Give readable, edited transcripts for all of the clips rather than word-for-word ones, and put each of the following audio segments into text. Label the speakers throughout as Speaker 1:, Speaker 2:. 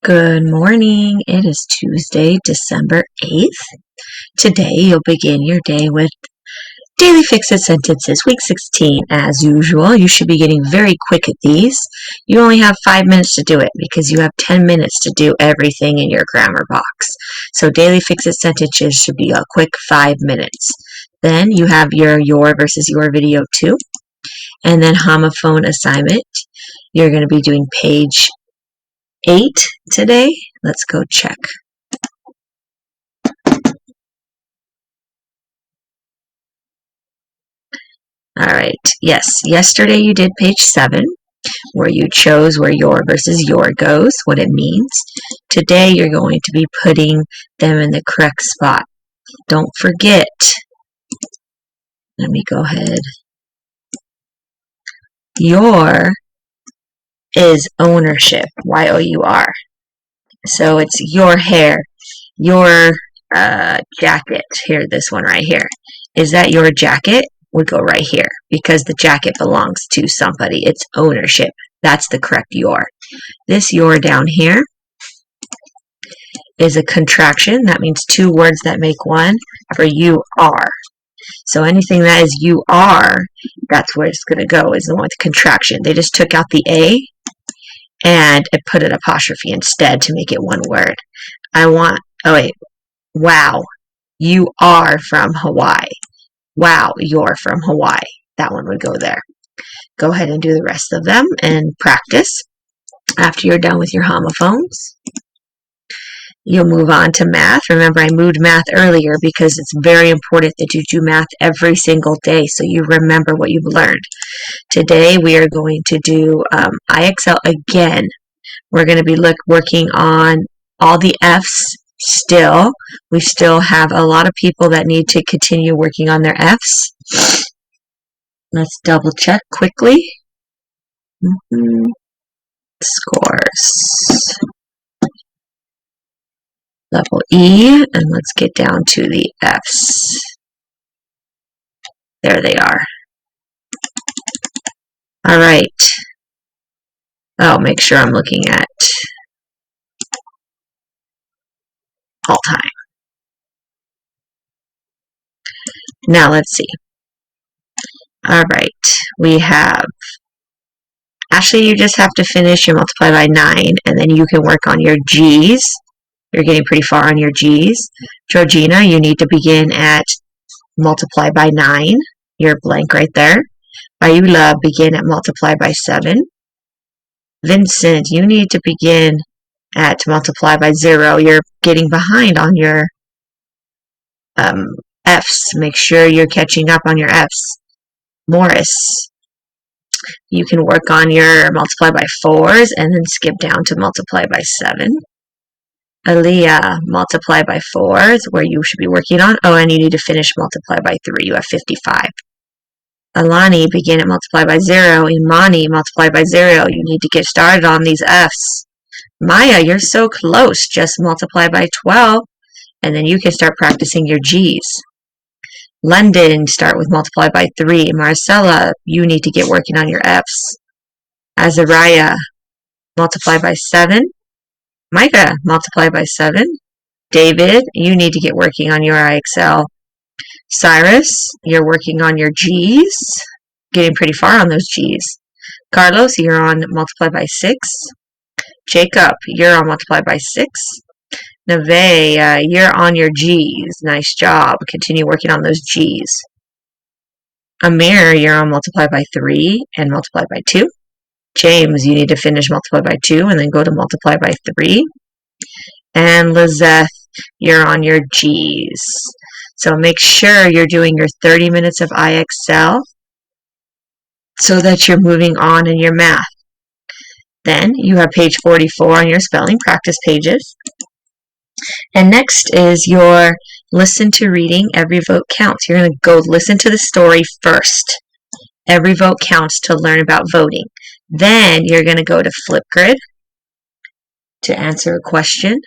Speaker 1: Good morning. It is Tuesday, December 8th. Today you'll begin your day with Daily Fix-It Sentences, week 16. As usual, you should be getting very quick at these. You only have 5 minutes to do it because you have 10 minutes to do everything in your grammar box. So Daily Fix-It Sentences should be a quick 5 minutes. Then you have your versus your video 2. And then homophone assignment. You're going to be doing page 8 today. Let's go check. All right. Yes, yesterday you did page 7, where you chose where your versus your goes, what it means. Today you're going to be putting them in the correct spot. Don't forget. Let me go ahead. Your is ownership, Y-O-U-R. So it's your hair, your jacket. Here, this one right here. Is that your jacket? Would go right here because the jacket belongs to somebody. It's ownership. That's the correct your. This your down here is a contraction. That means 2 words that make one. For you are. So anything that is you are, that's where it's going to go, is the one with the contraction. They just took out the A and it put an apostrophe instead to make it one word. Wow, you are from Hawaii. Wow, you're from Hawaii. That one would go there. Go ahead and do the rest of them and practice. After you're done with your homophones, you'll move on to math. Remember, I moved math earlier because it's very important that you do math every single day so you remember what you've learned. Today, we are going to do IXL again. We're going to be working on all the F's still. We still have a lot of people that need to continue working on their F's. Let's double check quickly. Scores. Level E, and let's get down to the F's. There they are. All right. Oh, make sure I'm looking at all time. Now let's see. All right. We have, actually you just have to finish and multiply by 9, and then you can work on your G's. You're getting pretty far on your G's. Georgina, you need to begin at multiply by 9. You're blank right there. Ayula, begin at multiply by 7. Vincent, you need to begin at multiply by 0. You're getting behind on your F's. Make sure you're catching up on your F's. Morris, you can work on your multiply by 4s and then skip down to multiply by 7. Aaliyah, multiply by 4s, where you should be working on. Oh, and you need to finish multiply by 3. You have 55. Alani, begin at multiply by 0. Imani, multiply by 0. You need to get started on these F's. Maya, you're so close. Just multiply by 12, and then you can start practicing your G's. London, start with multiply by 3. Marcella, you need to get working on your F's. Azariah, multiply by 7. Micah, multiply by 7. David, you need to get working on your IXL. Cyrus, you're working on your G's. Getting pretty far on those G's. Carlos, you're on multiply by 6. Jacob, you're on multiply by 6. Neve, you're on your G's. Nice job. Continue working on those G's. Amir, you're on multiply by 3 and multiply by 2. James, you need to finish multiply by 2 and then go to multiply by 3. And Lizeth, you're on your G's. So make sure you're doing your 30 minutes of IXL so that you're moving on in your math. Then you have page 44 on your spelling practice pages. And next is your listen to reading. Every vote counts. You're going to go listen to the story first. Every vote counts to learn about voting. Then you're going to go to Flipgrid to answer a question.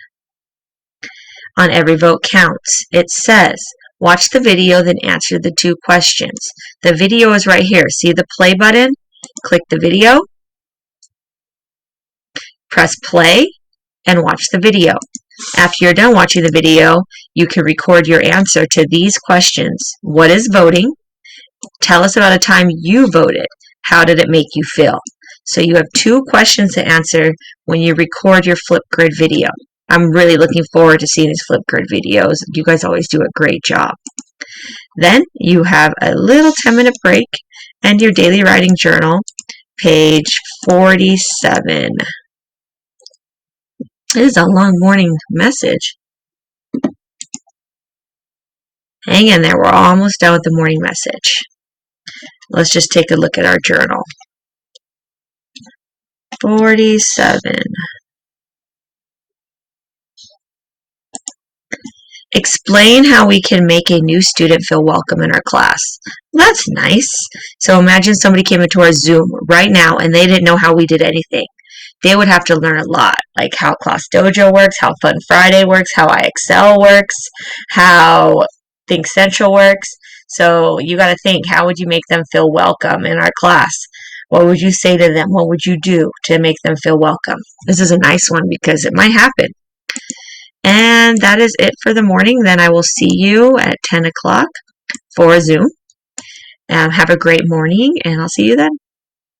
Speaker 1: On Every Vote Counts, it says, watch the video, then answer the 2 questions. The video is right here. See the play button? Click the video. Press play. and watch the video. After you're done watching the video, you can record your answer to these questions. What is voting? Tell us about a time you voted. How did it make you feel? So you have 2 questions to answer when you record your Flipgrid video. I'm really looking forward to seeing these Flipgrid videos. You guys always do a great job. Then you have a little 10-minute break and your daily writing journal, page 47. This is a long morning message. Hang in there, we're almost done with the morning message. Let's just take a look at our journal. 47. Explain how we can make a new student feel welcome in our class. Well, that's nice. So imagine somebody came into our Zoom right now and they didn't know how we did anything. They would have to learn a lot, like how Class Dojo works, how Fun Friday works, how iExcel works, how Think Central works. So you got to think, how would you make them feel welcome in our class? What would you say to them? What would you do to make them feel welcome? This is a nice one because it might happen. And that is it for the morning. Then I will see you at 10 o'clock for Zoom. Have a great morning, and I'll see you then.